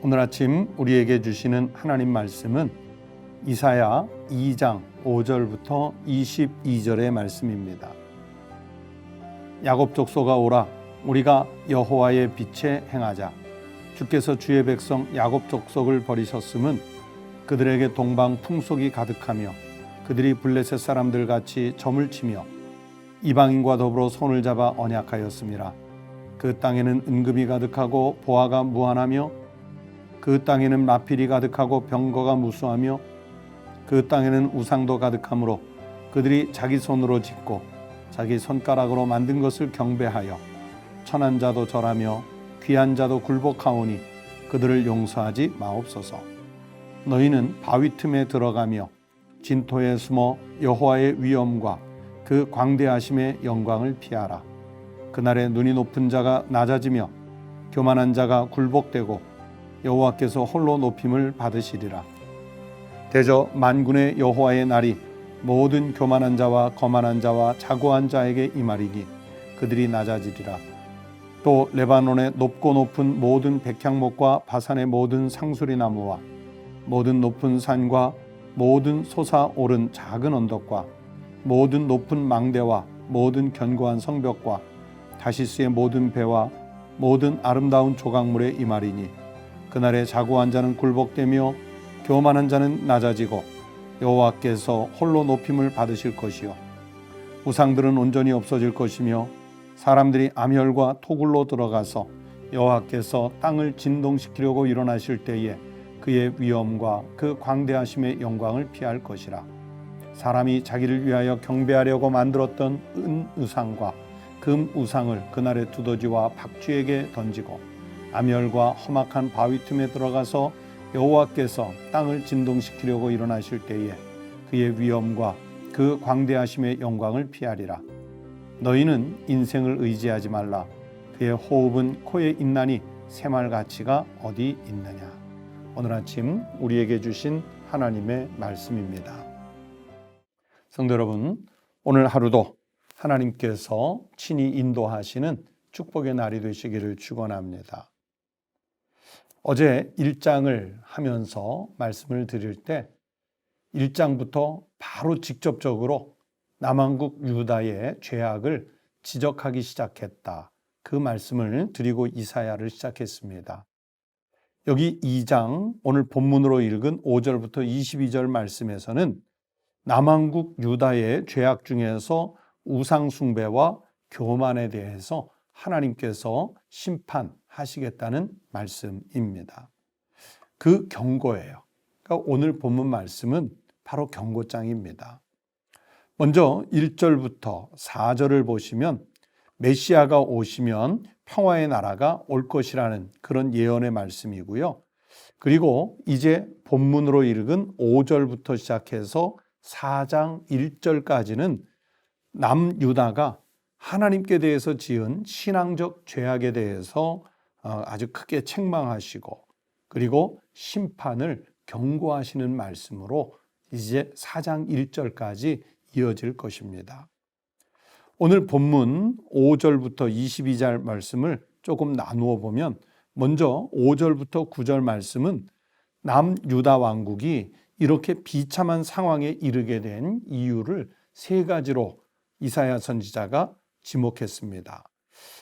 오늘 아침 우리에게 주시는 하나님 말씀은 이사야 2장 5절부터 22절의 말씀입니다. 야곱 족속아 오라, 우리가 여호와의 빛에 행하자. 주께서 주의 백성 야곱 족속을 버리셨음은 그들에게 동방 풍속이 가득하며 그들이 블레셋 사람들 같이 점을 치며 이방인과 더불어 손을 잡아 언약하였음이라. 그 땅에는 은금이 가득하고 보화가 무한하며 그 땅에는 마필이 가득하고 병거가 무수하며 그 땅에는 우상도 가득하므로 그들이 자기 손으로 짓고 자기 손가락으로 만든 것을 경배하여 천한 자도 절하며 귀한 자도 굴복하오니 그들을 용서하지 마옵소서. 너희는 바위 틈에 들어가며 진토에 숨어 여호와의 위엄과 그 광대하심의 영광을 피하라. 그날에 눈이 높은 자가 낮아지며 교만한 자가 굴복되고 여호와께서 홀로 높임을 받으시리라. 대저 만군의 여호와의 날이 모든 교만한 자와 거만한 자와 자고한 자에게 임하리니 그들이 낮아지리라. 또 레바논의 높고 높은 모든 백향목과 바산의 모든 상수리 나무와 모든 높은 산과 모든 솟아오른 작은 언덕과 모든 높은 망대와 모든 견고한 성벽과 다시스의 모든 배와 모든 아름다운 조각물에 임하리니 그날에 자고한 자는 굴복되며 교만한 자는 낮아지고 여호와께서 홀로 높임을 받으실 것이요 우상들은 온전히 없어질 것이며 사람들이 암혈과 토굴로 들어가서 여호와께서 땅을 진동시키려고 일어나실 때에 그의 위엄과 그 광대하심의 영광을 피할 것이라. 사람이 자기를 위하여 경배하려고 만들었던 은 우상과 금 우상을 그날에 두더지와 박쥐에게 던지고 암혈과 험악한 바위 틈에 들어가서 여호와께서 땅을 진동시키려고 일어나실 때에 그의 위엄과 그 광대하심의 영광을 피하리라. 너희는 인생을 의지하지 말라. 그의 호흡은 코에 있나니 새말 가치가 어디 있느냐. 오늘 아침 우리에게 주신 하나님의 말씀입니다. 성도 여러분, 오늘 하루도 하나님께서 친히 인도하시는 축복의 날이 되시기를 축원합니다. 어제 1장을 하면서 말씀을 드릴 때 1장부터 바로 직접적으로 남한국 유다의 죄악을 지적하기 시작했다. 그 말씀을 드리고 이사야를 시작했습니다. 여기 2장 오늘 본문으로 읽은 5절부터 22절 말씀에서는 남한국 유다의 죄악 중에서 우상 숭배와 교만에 대해서 하나님께서 심판하시겠다는 말씀입니다. 그 경고예요. 그러니까 오늘 본문 말씀은 바로 경고장입니다. 먼저 1절부터 4절을 보시면 메시아가 오시면 평화의 나라가 올 것이라는 그런 예언의 말씀이고요. 그리고 이제 본문으로 읽은 5절부터 시작해서 4장 1절까지는 남유다가 하나님께 대해서 지은 신앙적 죄악에 대해서 아주 크게 책망하시고 그리고 심판을 경고하시는 말씀으로 이제 4장 1절까지 이어질 것입니다. 오늘 본문 5절부터 22절 말씀을 조금 나누어 보면 먼저 5절부터 9절 말씀은 남유다 왕국이 이렇게 비참한 상황에 이르게 된 이유를 세 가지로 이사야 선지자가 지목했습니다.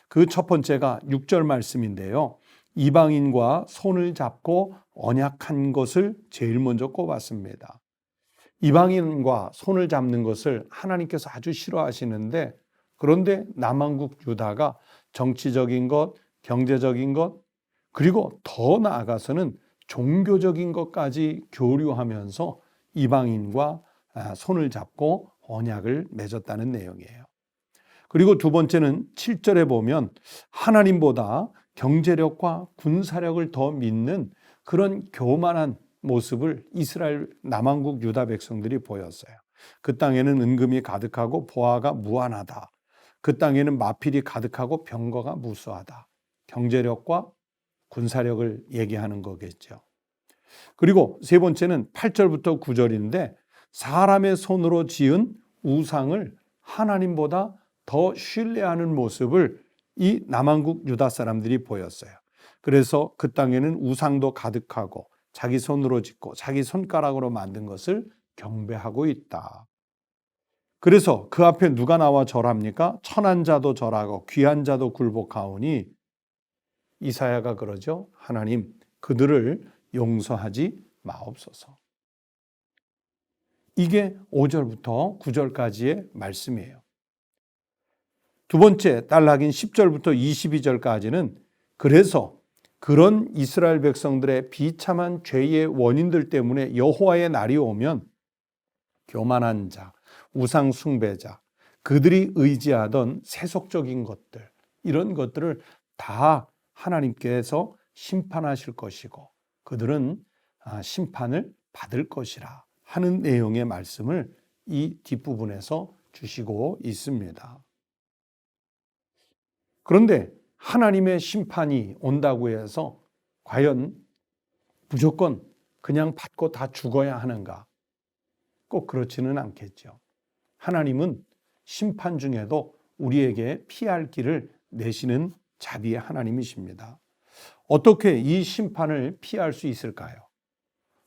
그 첫 번째가 6절 말씀인데요. 이방인과 손을 잡고 언약한 것을 제일 먼저 꼽았습니다. 이방인과 손을 잡는 것을 하나님께서 아주 싫어하시는데 그런데 남한국 유다가 정치적인 것, 경제적인 것, 그리고 더 나아가서는 종교적인 것까지 교류하면서 이방인과 손을 잡고 언약을 맺었다는 내용이에요. 그리고 두 번째는 7절에 보면 하나님보다 경제력과 군사력을 더 믿는 그런 교만한 모습을 이스라엘 남한국 유다 백성들이 보였어요. 그 땅에는 은금이 가득하고 보화가 무한하다. 그 땅에는 마필이 가득하고 병거가 무수하다. 경제력과 군사력을 얘기하는 거겠죠. 그리고 세 번째는 8절부터 9절인데 사람의 손으로 지은 우상을 하나님보다 더 신뢰하는 모습을 이 남한국 유다 사람들이 보였어요. 그래서 그 땅에는 우상도 가득하고 자기 손으로 짓고 자기 손가락으로 만든 것을 경배하고 있다. 그래서 그 앞에 누가 나와 절합니까? 천한 자도 절하고 귀한 자도 굴복하오니 이사야가 그러죠. 하나님, 그들을 용서하지 마옵소서. 이게 5절부터 9절까지의 말씀이에요. 두 번째 단락인 10절부터 22절까지는 그래서 그런 이스라엘 백성들의 비참한 죄의 원인들 때문에 여호와의 날이 오면 교만한 자, 우상 숭배자, 그들이 의지하던 세속적인 것들, 이런 것들을 다 하나님께서 심판하실 것이고 그들은 심판을 받을 것이라 하는 내용의 말씀을 이 뒷부분에서 주시고 있습니다. 그런데 하나님의 심판이 온다고 해서 과연 무조건 그냥 받고 다 죽어야 하는가? 꼭 그렇지는 않겠죠. 하나님은 심판 중에도 우리에게 피할 길을 내시는 자비의 하나님이십니다. 어떻게 이 심판을 피할 수 있을까요?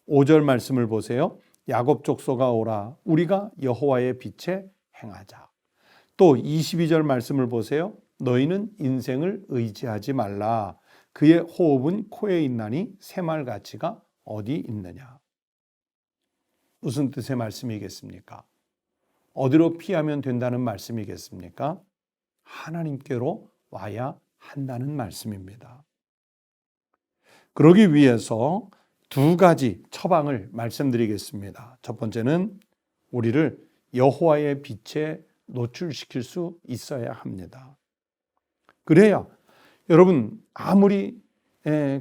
5절 말씀을 보세요. 야곱 족속아 오라 우리가 여호와의 빛에 행하자. 또 22절 말씀을 보세요. 너희는 인생을 의지하지 말라. 그의 호흡은 코에 있나니 새말가치가 어디 있느냐. 무슨 뜻의 말씀이겠습니까? 어디로 피하면 된다는 말씀이겠습니까? 하나님께로 와야 한다는 말씀입니다. 그러기 위해서 두 가지 처방을 말씀드리겠습니다. 첫 번째는 우리를 여호와의 빛에 노출시킬 수 있어야 합니다. 그래야 여러분 아무리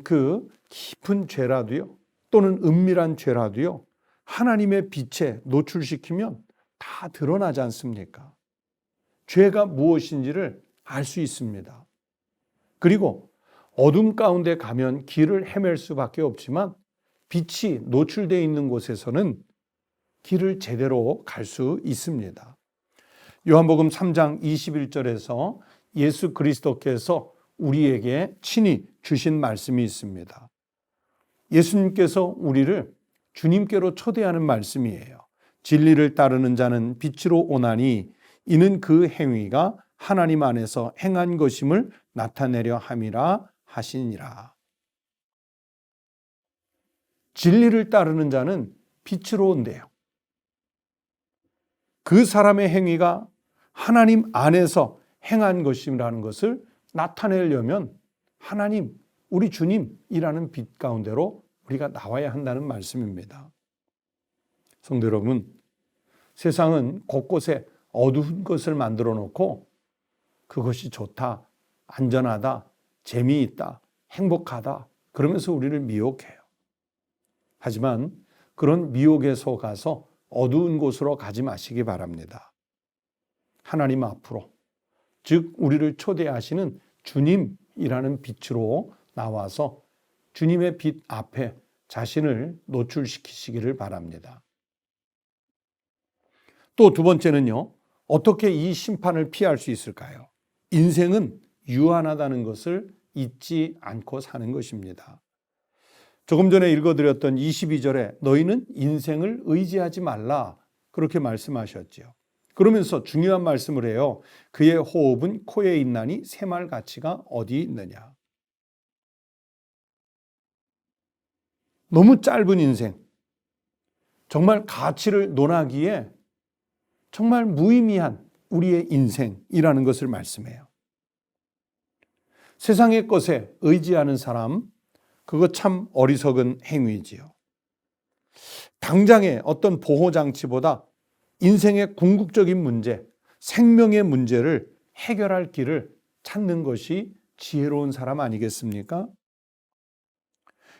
그 깊은 죄라도요 또는 은밀한 죄라도요 하나님의 빛에 노출시키면 다 드러나지 않습니까? 죄가 무엇인지를 알 수 있습니다. 그리고 어둠 가운데 가면 길을 헤맬 수밖에 없지만 빛이 노출되어 있는 곳에서는 길을 제대로 갈 수 있습니다. 요한복음 3장 21절에서 예수 그리스도께서 우리에게 친히 주신 말씀이 있습니다. 예수님께서 우리를 주님께로 초대하는 말씀이에요. 진리를 따르는 자는 빛으로 오나니 이는 그 행위가 하나님 안에서 행한 것임을 나타내려 함이라 하시니라. 진리를 따르는 자는 빛으로 온대요. 그 사람의 행위가 하나님 안에서 행한 것이라는 것을 나타내려면 하나님, 우리 주님이라는 빛 가운데로 우리가 나와야 한다는 말씀입니다. 성도 여러분, 세상은 곳곳에 어두운 것을 만들어 놓고 그것이 좋다, 안전하다, 재미있다, 행복하다 그러면서 우리를 미혹해요. 하지만 그런 미혹에 속아서 어두운 곳으로 가지 마시기 바랍니다. 하나님 앞으로, 즉 우리를 초대하시는 주님이라는 빛으로 나와서 주님의 빛 앞에 자신을 노출시키시기를 바랍니다. 또 두 번째는요, 어떻게 이 심판을 피할 수 있을까요? 인생은 유한하다는 것을 잊지 않고 사는 것입니다. 조금 전에 읽어드렸던 22절에 너희는 인생을 의지하지 말라 그렇게 말씀하셨죠. 그러면서 중요한 말씀을 해요. 그의 호흡은 코에 있나니 새말 가치가 어디 있느냐. 너무 짧은 인생, 정말 가치를 논하기에 정말 무의미한 우리의 인생이라는 것을 말씀해요. 세상의 것에 의지하는 사람, 그거 참 어리석은 행위지요. 당장의 어떤 보호장치보다 인생의 궁극적인 문제, 생명의 문제를 해결할 길을 찾는 것이 지혜로운 사람 아니겠습니까?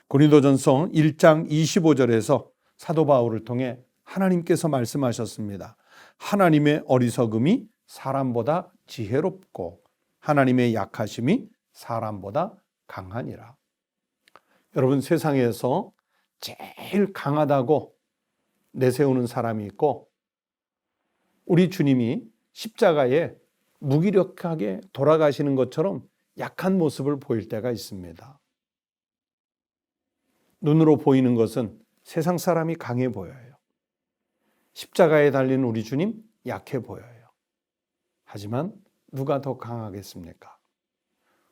고린도전서 1장 25절에서 사도 바울을 통해 하나님께서 말씀하셨습니다. 하나님의 어리석음이 사람보다 지혜롭고 하나님의 약하심이 사람보다 강하니라. 여러분, 세상에서 제일 강하다고 내세우는 사람이 있고 우리 주님이 십자가에 무기력하게 돌아가시는 것처럼 약한 모습을 보일 때가 있습니다. 눈으로 보이는 것은 세상 사람이 강해 보여요. 십자가에 달린 우리 주님 약해 보여요. 하지만 누가 더 강하겠습니까?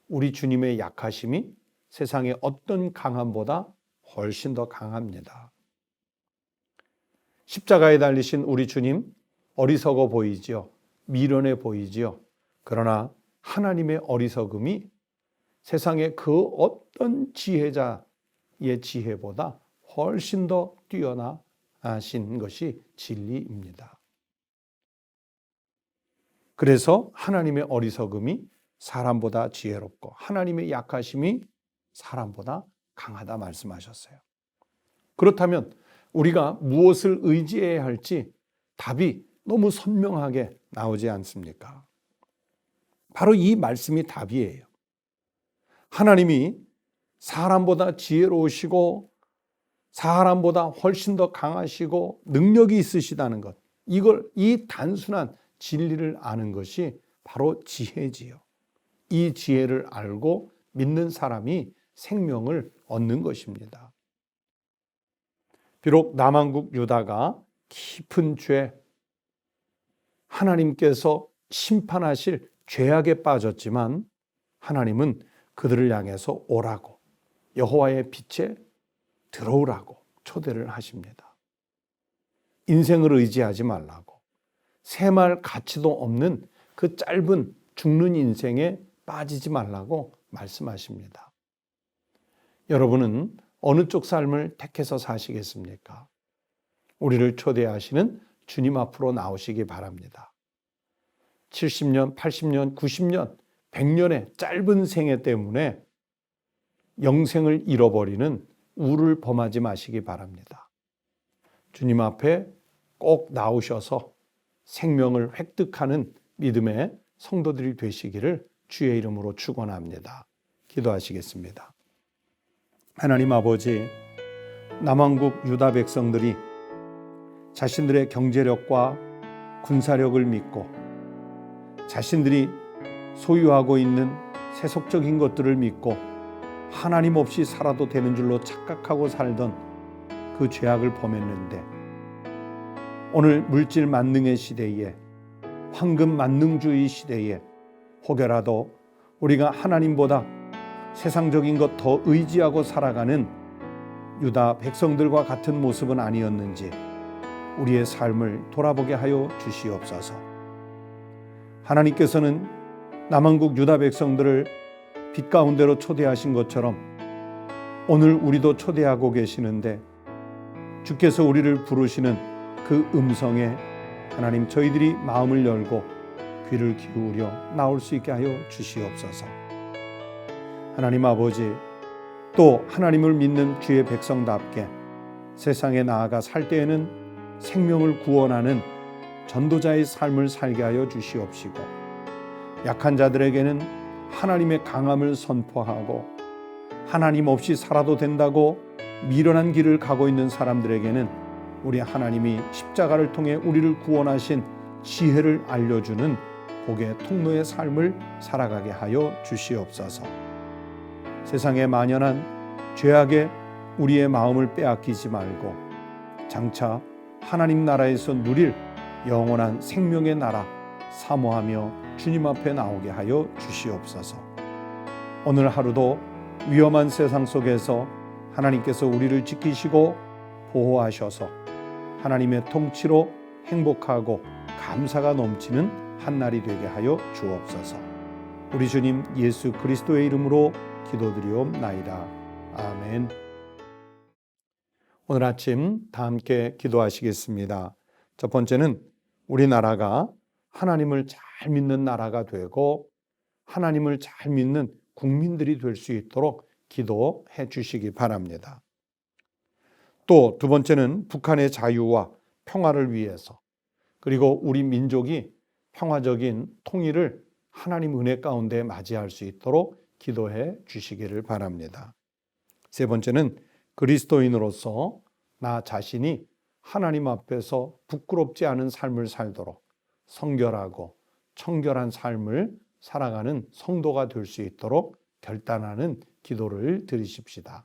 우리 주님의 약하심이 세상의 어떤 강함보다 훨씬 더 강합니다. 십자가에 달리신 우리 주님 어리석어 보이지요. 미련해 보이지요. 그러나 하나님의 어리석음이 세상의 그 어떤 지혜자의 지혜보다 훨씬 더 뛰어나신 것이 진리입니다. 그래서 하나님의 어리석음이 사람보다 지혜롭고 하나님의 약하심이 사람보다 강하다 말씀하셨어요. 그렇다면 우리가 무엇을 의지해야 할지 답이 너무 선명하게 나오지 않습니까? 바로 이 말씀이 답이에요. 하나님이 사람보다 지혜로우시고 사람보다 훨씬 더 강하시고 능력이 있으시다는 것, 이 단순한 진리를 아는 것이 바로 지혜지요. 이 지혜를 알고 믿는 사람이 생명을 얻는 것입니다. 비록 남한국 유다가 깊은 죄, 하나님께서 심판하실 죄악에 빠졌지만 하나님은 그들을 향해서 오라고, 여호와의 빛에 들어오라고 초대를 하십니다. 인생을 의지하지 말라고, 새말 가치도 없는 그 짧은 죽는 인생에 빠지지 말라고 말씀하십니다. 여러분은 어느 쪽 삶을 택해서 사시겠습니까? 우리를 초대하시는 주님 앞으로 나오시기 바랍니다. 70년, 80년, 90년, 100년의 짧은 생애 때문에 영생을 잃어버리는 우를 범하지 마시기 바랍니다. 주님 앞에 꼭 나오셔서 생명을 획득하는 믿음의 성도들이 되시기를 주의 이름으로 축원합니다. 기도하시겠습니다. 하나님 아버지, 남한국 유다 백성들이 자신들의 경제력과 군사력을 믿고 자신들이 소유하고 있는 세속적인 것들을 믿고 하나님 없이 살아도 되는 줄로 착각하고 살던 그 죄악을 범했는데, 오늘 물질 만능의 시대에, 황금 만능주의 시대에 혹여라도 우리가 하나님보다 세상적인 것 더 의지하고 살아가는 유다 백성들과 같은 모습은 아니었는지 우리의 삶을 돌아보게 하여 주시옵소서. 하나님께서는 남한국 유다 백성들을 빛 가운데로 초대하신 것처럼 오늘 우리도 초대하고 계시는데, 주께서 우리를 부르시는 그 음성에 하나님 저희들이 마음을 열고 귀를 기울여 나올 수 있게 하여 주시옵소서. 하나님 아버지, 또 하나님을 믿는 주의 백성답게 세상에 나아가 살 때에는 생명을 구원하는 전도자의 삶을 살게 하여 주시옵시고, 약한 자들에게는 하나님의 강함을 선포하고 하나님 없이 살아도 된다고 미련한 길을 가고 있는 사람들에게는 우리 하나님이 십자가를 통해 우리를 구원하신 지혜를 알려주는 복의 통로의 삶을 살아가게 하여 주시옵소서. 세상에 만연한 죄악에 우리의 마음을 빼앗기지 말고 장차 하나님 나라에서 누릴 영원한 생명의 나라 사모하며 주님 앞에 나오게 하여 주시옵소서. 오늘 하루도 위험한 세상 속에서 하나님께서 우리를 지키시고 보호하셔서 하나님의 통치로 행복하고 감사가 넘치는 한날이 되게 하여 주옵소서. 우리 주님 예수 그리스도의 이름으로 기도드리옵나이다. 아멘. 오늘 아침 다 함께 기도하시겠습니다. 첫 번째는 우리나라가 하나님을 잘 믿는 나라가 되고 하나님을 잘 믿는 국민들이 될 수 있도록 기도해 주시기 바랍니다. 또 두 번째는 북한의 자유와 평화를 위해서, 그리고 우리 민족이 평화적인 통일을 하나님 은혜 가운데 맞이할 수 있도록 기도해 주시기를 바랍니다. 세 번째는 그리스도인으로서 나 자신이 하나님 앞에서 부끄럽지 않은 삶을 살도록 성결하고 청결한 삶을 살아가는 성도가 될 수 있도록 결단하는 기도를 드리십시다.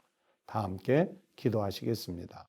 다 함께 기도하시겠습니다.